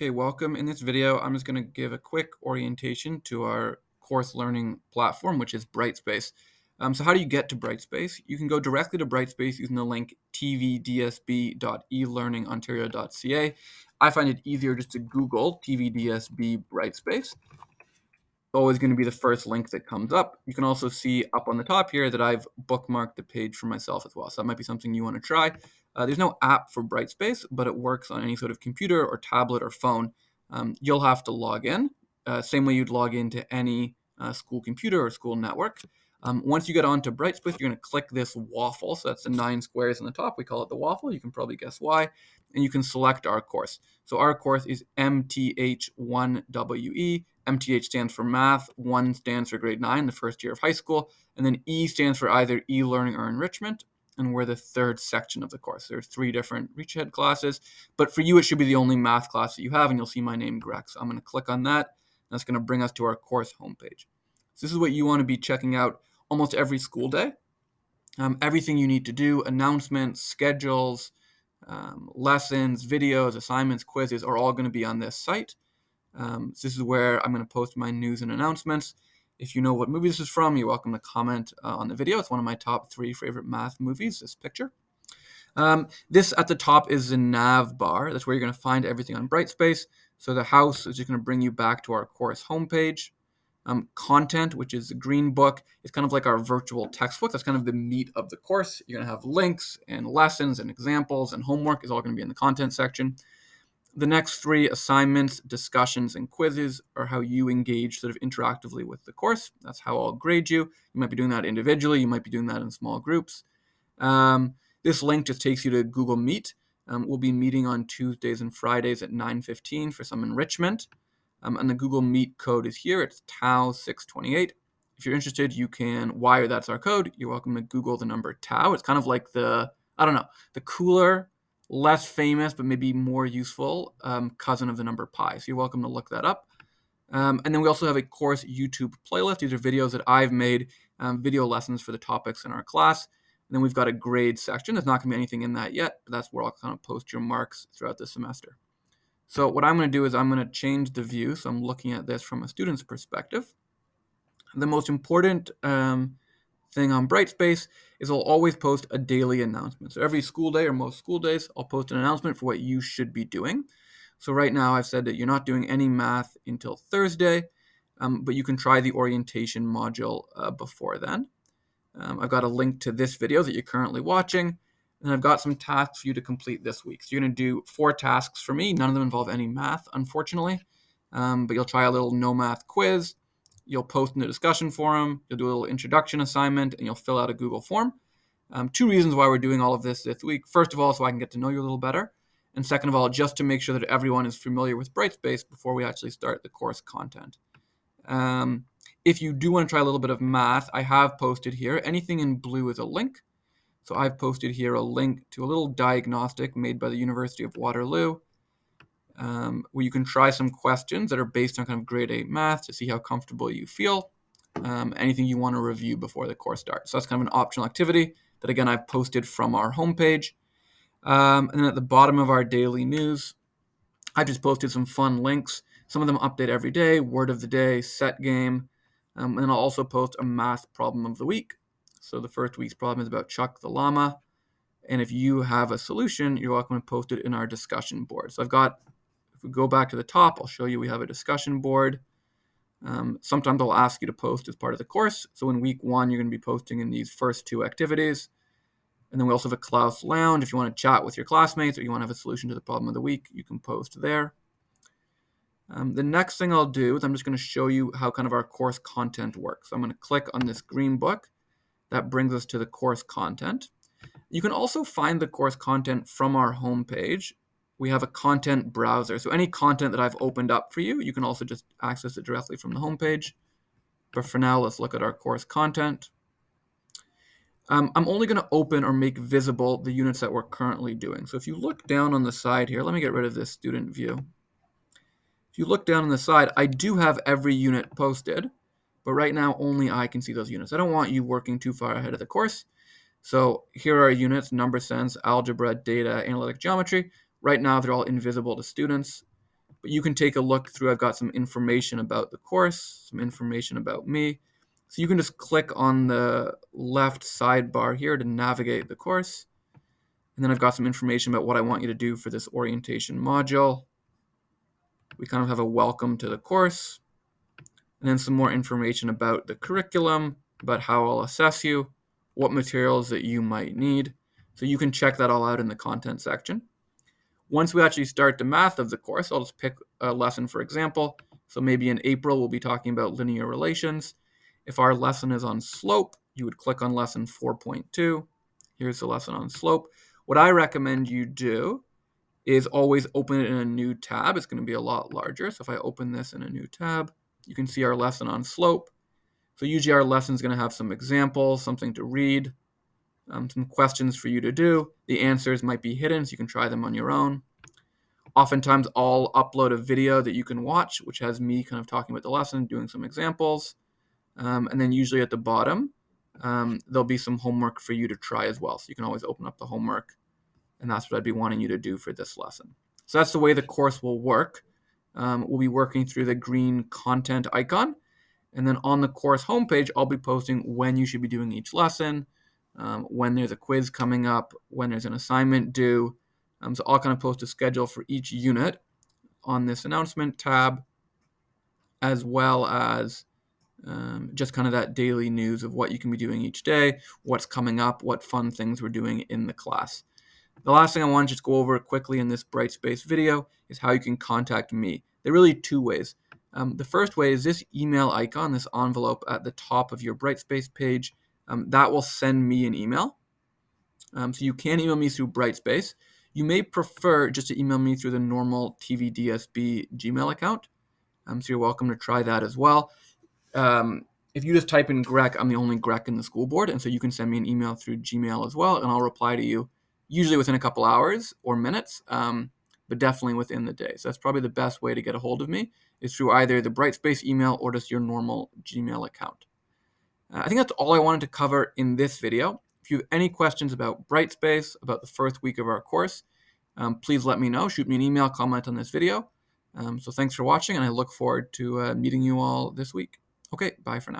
Okay, welcome. In this video, I'm just going to give a quick orientation to our course learning platform, which is Brightspace. So how do you get to Brightspace? You can go directly to Brightspace using the link tvdsb.elearningontario.ca. I find it easier just to Google tvdsb Brightspace. Always going to be the first link that comes up. You can also see up on the top here that I've bookmarked the page for myself as well. So that might be something you want to try. There's no app for Brightspace, but it works on any sort of computer or tablet or phone. You'll have to log in, same way you'd log into any school computer or school network. Once you get onto Brightspace, you're going to click this waffle. So that's the 9 squares on the top. We call it the waffle. You can probably guess why. And you can select our course. So our course is MTH1WE. MTH stands for math, 1 stands for grade 9, the first year of high school, and then E stands for either e-learning or enrichment, and we're the third section of the course. There's 3 different Reachahead classes, but for you it should be the only math class that you have, and you'll see my name, Greg. So I'm going to click on that, and that's going to bring us to our course homepage. So this is what you want to be checking out almost every school day. Everything you need to do, announcements, schedules, lessons, videos, assignments, quizzes are all going to be on this site. So this is where I'm going to post my news and announcements. If you know what movie this is from, you're welcome to comment on the video. It's one of my top 3 favorite math movies, this picture. This at the top is the nav bar. That's where you're going to find everything on Brightspace. So the house is just going to bring you back to our course homepage. Content, which is the green book, is kind of like our virtual textbook. That's kind of the meat of the course. You're going to have links and lessons and examples, and homework is all going to be in the content section. The next 3 assignments, discussions, and quizzes are how you engage sort of interactively with the course. That's how I'll grade you. You might be doing that individually. You might be doing that in small groups. This link just takes you to Google Meet. We'll be meeting on Tuesdays and Fridays at 9:15 for some enrichment. And the Google Meet code is here. It's TAU628. If you're interested, you can wire that's our code. You're welcome to Google the number TAU. It's kind of like the cooler, less famous, but maybe more useful cousin of the number pi. So you're welcome to look that up. And then we also have a course YouTube playlist. These are videos that I've made, video lessons for the topics in our class. And then we've got a grade section. There's not going to be anything in that yet, but that's where I'll kind of post your marks throughout the semester. So what I'm going to do is I'm going to change the view. So I'm looking at this from a student's perspective. The most important thing on Brightspace is I'll always post a daily announcement. So every school day or most school days, I'll post an announcement for what you should be doing. So right now I've said that you're not doing any math until Thursday, but you can try the orientation module before then. I've got a link to this video that you're currently watching, and I've got some tasks for you to complete this week. So you're going to do 4 tasks for me. None of them involve any math, unfortunately, but you'll try a little no math quiz. You'll post in the discussion forum, you'll do a little introduction assignment, and you'll fill out a Google form. 2 reasons why we're doing all of this week. First of all, so I can get to know you a little better. And second of all, just to make sure that everyone is familiar with Brightspace before we actually start the course content. If you do want to try a little bit of math, I have posted here. Anything in blue is a link. So I've posted here a link to a little diagnostic made by the University of Waterloo, where you can try some questions that are based on kind of grade 8 math to see how comfortable you feel. Anything you want to review before the course starts. So that's kind of an optional activity that, again, I've posted from our homepage. And then at the bottom of our daily news, I just posted some fun links. Some of them update every day, word of the day, set game. And then I'll also post a math problem of the week. So the first week's problem is about Chuck the llama. And if you have a solution, you're welcome to post it in our discussion board. So if we go back to the top, I'll show you we have a discussion board. Sometimes I'll ask you to post as part of the course. So in week 1, you're going to be posting in these first 2 activities. And then we also have a class lounge. If you want to chat with your classmates or you want to have a solution to the problem of the week, you can post there. The next thing I'll do is I'm just going to show you how kind of our course content works. So I'm going to click on this green book. That brings us to the course content. You can also find the course content from our homepage. We have a content browser. So any content that I've opened up for you, you can also just access it directly from the homepage. But for now, let's look at our course content. I'm only going to open or make visible the units that we're currently doing. So if you look down on the side here, let me get rid of this student view. If you look down on the side, I do have every unit posted, but right now only I can see those units. I don't want you working too far ahead of the course. So here are our units: number sense, algebra, data, analytic geometry. Right now, they're all invisible to students. but you can take a look through. I've got some information about the course, some information about me. So you can just click on the left sidebar here to navigate the course. And then I've got some information about what I want you to do for this orientation module. We kind of have a welcome to the course, and then some more information about the curriculum, about how I'll assess you, what materials that you might need. So you can check that all out in the content section. Once we actually start the math of the course, I'll just pick a lesson for example. So maybe in April, we'll be talking about linear relations. If our lesson is on slope, you would click on lesson 4.2. Here's the lesson on slope. What I recommend you do is always open it in a new tab. It's going to be a lot larger. So if I open this in a new tab, you can see our lesson on slope. So usually our lesson is going to have some examples, something to read, some questions for you to do. The answers might be hidden, so you can try them on your own. Oftentimes I'll upload a video that you can watch, which has me kind of talking about the lesson, doing some examples. And then usually at the bottom, there'll be some homework for you to try as well. So you can always open up the homework, and that's what I'd be wanting you to do for this lesson. So that's the way the course will work. We'll be working through the green content icon. And then on the course homepage, I'll be posting when you should be doing each lesson, when there's a quiz coming up, when there's an assignment due. So I'll kind of post a schedule for each unit on this announcement tab, as well as just kind of that daily news of what you can be doing each day, what's coming up, what fun things we're doing in the class. The last thing I want to just go over quickly in this Brightspace video is how you can contact me. There are really two ways. The first way is this email icon, this envelope at the top of your Brightspace page. That will send me an email. So you can email me through Brightspace. You may prefer just to email me through the normal TVDSB Gmail account. So you're welcome to try that as well. If you just type in Greg, I'm the only Greg in the school board, and so you can send me an email through Gmail as well, and I'll reply to you usually within a couple hours or minutes, but definitely within the day. So that's probably the best way to get a hold of me is through either the Brightspace email or just your normal Gmail account. I think that's all I wanted to cover in this video. If you have any questions about Brightspace, about the first week of our course, please let me know. Shoot me an email, comment on this video. So thanks for watching, and I look forward to meeting you all this week. Okay, bye for now.